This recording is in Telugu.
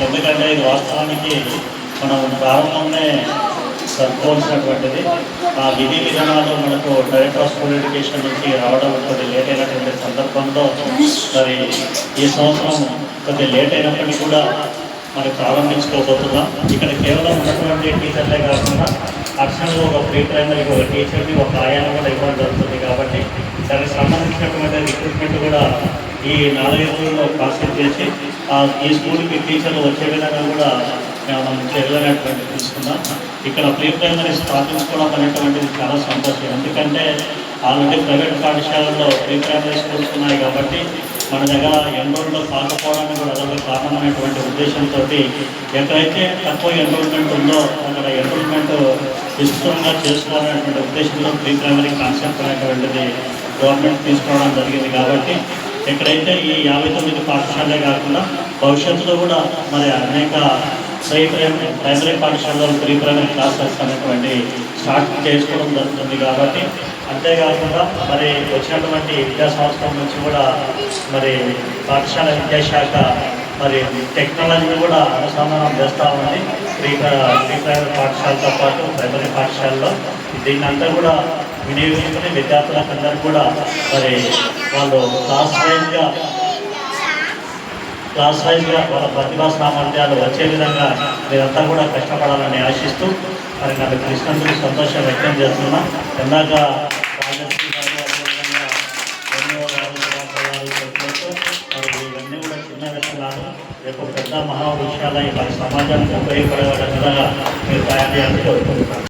ఎందుకంటే ఇది వాస్తవానికి మనం ప్రారంభంలోనే సరిపోల్సినటువంటిది. ఆ విధి విధానాలు మనకు డైరెక్టర్ ఆఫ్ స్కూల్ ఎడ్యుకేషన్ నుంచి రావడం కొద్దిగా లేట్ అయినటువంటి సందర్భంలో మరి ఈ సంవత్సరం కొద్దిగా లేట్ అయినప్పటికీ కూడా మరి ప్రారంభించుకోబోతున్నాం. ఇక్కడ కేవలం ఉన్నటువంటి టీచర్లే కాకుండా అక్షరంలో ఒక ప్రీ ప్రైమరీకి ఒక టీచర్ని ఒక ఆయాన్ని కూడా ఇవ్వడం జరుగుతుంది. కాబట్టి దానికి సంబంధించినటువంటి రిక్రూట్మెంట్ కూడా ఈ 4 రోజుల్లో ప్రాసెస్ చేసి ఈ స్కూల్కి టీచర్లు వచ్చే విధంగా కూడా మనం చర్యలనేటువంటి తీసుకున్నాం. ఇక్కడ ప్రీ ప్రైమరీ స్థాపించుకోవడం అనేటువంటిది చాలా సంతోషం. ఎందుకంటే ఆల్రెడీ ప్రైవేట్ పాఠశాలల్లో ప్రీ ప్రైమరీ స్కూల్స్ ఉన్నాయి కాబట్టి మన దగ్గర ఎన్రోల్మెంట్లో కాకపోవడానికి కూడా అదొక కారణమైనటువంటి ఉద్దేశంతో ఎక్కడైతే తక్కువ ఎన్రోల్మెంట్ ఉందో అక్కడ ఎన్రోల్మెంట్ విస్తృతంగా చేసుకోవాలనేటువంటి ఉద్దేశంతో ప్రీ ప్రైమరీ కాన్సెప్ట్ అనేటువంటిది గవర్నమెంట్ తీసుకోవడం జరిగింది. కాబట్టి ఎక్కడైతే ఈ 59 పాఠశాలే కాకుండా భవిష్యత్తులో కూడా మరి అనేక ప్రైమరీ పాఠశాలలో ప్రీ ప్రైమరీ క్లాసెస్ అనేటువంటి స్టార్ట్ చేసుకోవడం జరుగుతుంది. కాబట్టి అంతేకాకుండా మరి వచ్చినటువంటి విద్యా సంవత్సరం నుంచి కూడా మరి పాఠశాల విద్యాశాఖ మరి టెక్నాలజీని కూడా అనుసంధానం చేస్తూ ఉంది. ప్రీ ప్రైమరీ పాఠశాలతో పాటు ప్రైమరీ పాఠశాలలో దీన్నంతా కూడా వినియోగించుకుని విద్యార్థులకు అందరూ కూడా మరి వాళ్ళు క్లాస్ వైజ్గా వాళ్ళ ప్రతిభా సామర్థ్యాలు వచ్చే విధంగా మీరంతా కూడా కష్టపడాలని ఆశిస్తూ మరి నాకు కృష్ణందుకు సంతోషం వ్యక్తం చేస్తున్నా. ఇందాక రాజశ్రీ గారు మరి ఇవన్నీ కూడా చిన్న విషయాలు రేపు పెద్ద మహా విషయాలు మరి సమాజానికి ఉపయోగపడే విధంగా మీరు తయారు చేయాలని కోరుకుంటున్నాను.